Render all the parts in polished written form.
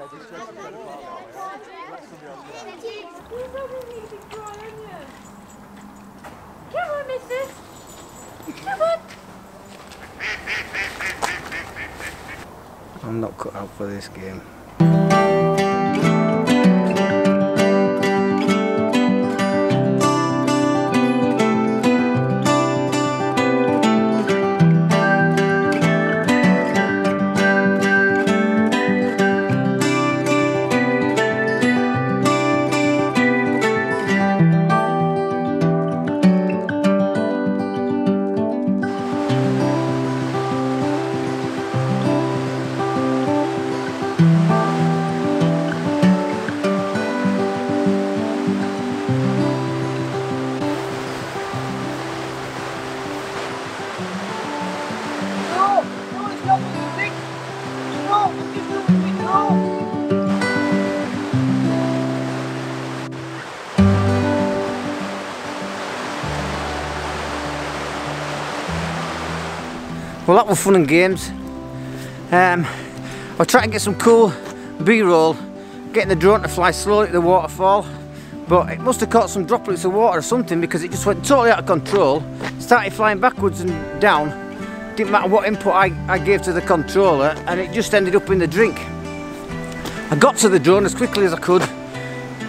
Come on, missus. Come on. I'm not cut out for this game. Well, that was fun and games. I'll try to get some cool B-roll, getting the drone to fly slowly at the waterfall, but it must have caught some droplets of water or something because it just went totally out of control, started flying backwards and down, didn't matter what input I gave to the controller, and it just ended up in the drink. I got to the drone as quickly as I could.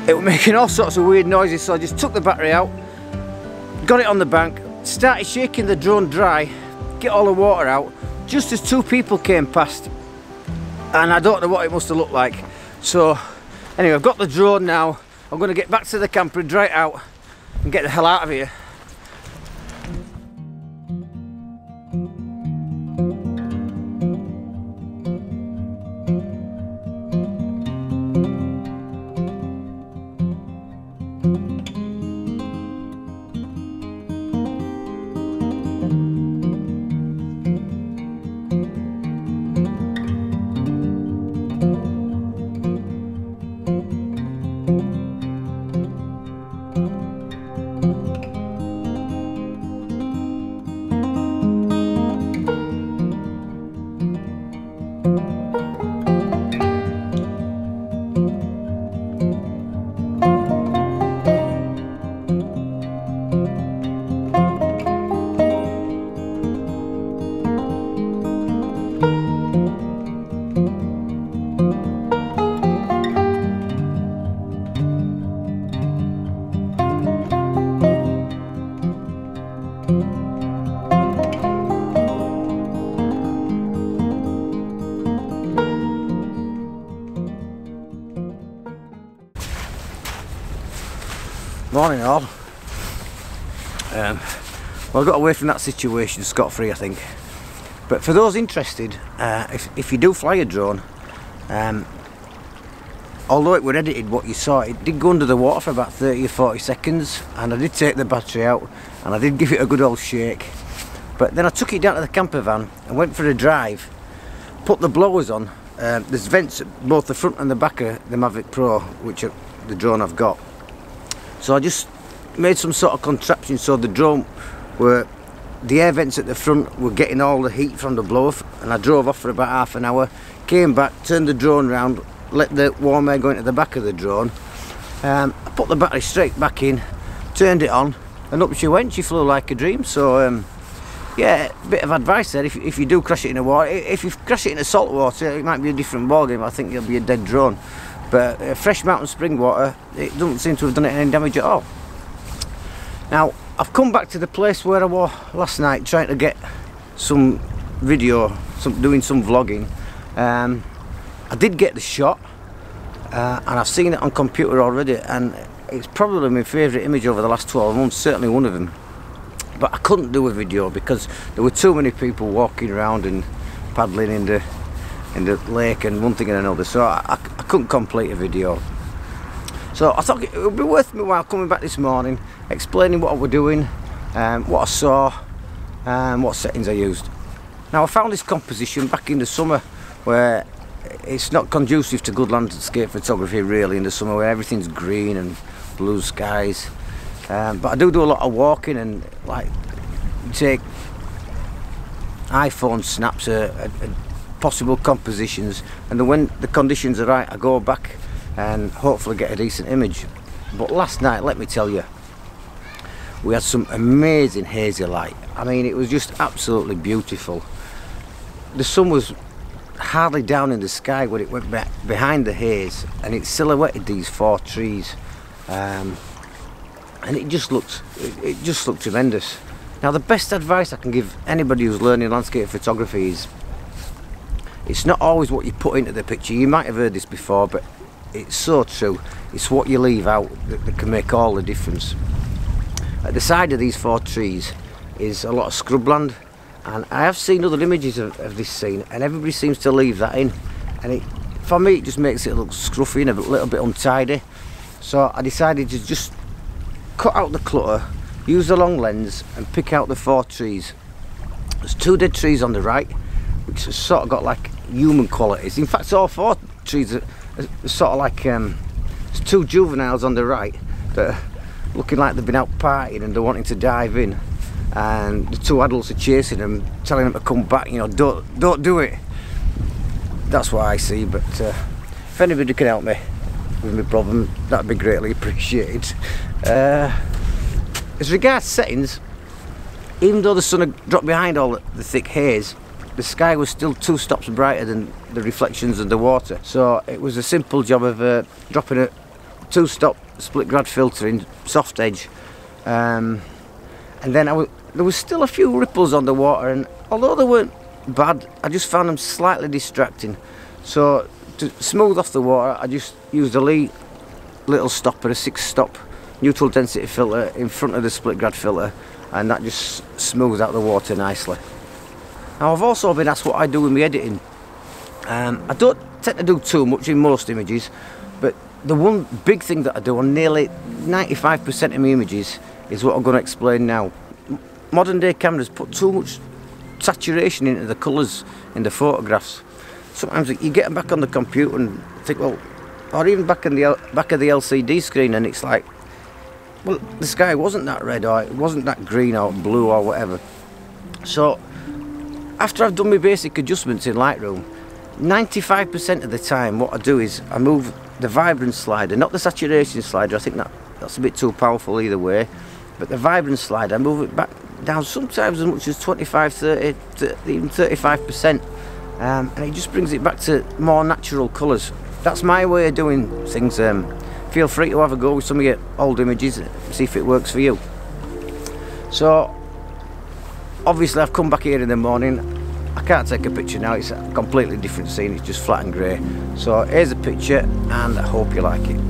It was making all sorts of weird noises, so I just took the battery out, got it on the bank, started shaking the drone dry, get all the water out, just as two people came past, and I don't know what it must have looked like. So anyway, I've got the drone now. I'm going to get back to the camper and dry it out and get the hell out of here. Morning all. Well, I got away from that situation scot-free, I think. But for those interested, if you do fly a drone, although it were edited what you saw, it did go under the water for about 30 or 40 seconds, and I did take the battery out and I did give it a good old shake. But then I took it down to the camper van and went for a drive, put the blowers on. There's vents at both the front and the back of the Mavic Pro, which are the drone I've got. So I just made some sort of contraption so the drone the air vents at the front were getting all the heat from the blower, and I drove off for about half an hour, came back, turned the drone round, let the warm air go into the back of the drone. I put the battery straight back in, turned it on, and up she went. She flew like a dream. So yeah, a bit of advice there, if you do crash it in the water. If you crash it in the salt water, it might be a different ballgame. I think it'll be a dead drone. But fresh mountain spring water, it doesn't seem to have done it any damage at all. Now, I've come back to the place where I was last night trying to get some video, doing some vlogging. I did get the shot, and I've seen it on computer already, and it's probably my favourite image over the last 12 months, certainly one of them. But I couldn't do a video because there were too many people walking around and paddling in the lake and one thing and another, so I couldn't complete a video. So I thought it would be worth me while coming back this morning, explaining what I was doing, what I saw, and what settings I used. Now, I found this composition back in the summer where it's not conducive to good landscape photography really in the summer, where everything's green and blue skies. But I do a lot of walking and like take iPhone snaps possible compositions, and then when the conditions are right I go back and hopefully get a decent image. But last night, let me tell you, we had some amazing hazy light. I mean, it was just absolutely beautiful. The sun was hardly down in the sky when it went back behind the haze, and it silhouetted these 4 trees, and it just looked tremendous. Now, the best advice I can give anybody who's learning landscape photography is, it's not always what you put into the picture. You might have heard this before, but it's so true. It's what you leave out that can make all the difference. At the side of these 4 trees is a lot of scrubland, and I have seen other images of this scene, and everybody seems to leave that in, and for me it just makes it look scruffy and a little bit untidy. So I decided to just cut out the clutter, use the long lens and pick out the 4 trees. There's 2 dead trees on the right, which has sort of got like human qualities. In fact, all 4 trees are sort of like, there's 2 juveniles on the right that are looking like they've been out partying and they're wanting to dive in, and the 2 adults are chasing them, telling them to come back, you know, don't do it. That's what I see. But if anybody can help me with my problem, that'd be greatly appreciated. As regards settings, even though the sun had dropped behind all the thick haze, the sky was still 2 stops brighter than the reflections of the water. So it was a simple job of dropping a 2-stop split grad filter in soft edge, and then there was still a few ripples on the water, and although they weren't bad, I just found them slightly distracting. So to smooth off the water, I just used a Lee little stopper, a 6-stop neutral density filter in front of the split grad filter, and that just smooths out the water nicely. Now, I've also been asked what I do with my editing. I don't tend to do too much in most images, but the one big thing that I do on nearly 95% of my images is what I'm going to explain now. Modern day cameras put too much saturation into the colours in the photographs. Sometimes you get them back on the computer and think, well, or even back of the LCD screen, and it's like, well, the sky wasn't that red, or it wasn't that green or blue or whatever. So after I've done my basic adjustments in Lightroom, 95% of the time what I do is I move the vibrance slider, not the saturation slider. I think that's a bit too powerful either way, but the vibrance slider, I move it back down sometimes as much as 25, 30, even 35%, and it just brings it back to more natural colours. That's my way of doing things. Feel free to have a go with some of your old images and see if it works for you. So obviously I've come back here in the morning. I can't take a picture now, it's a completely different scene, it's just flat and grey. So here's a picture, and I hope you like it.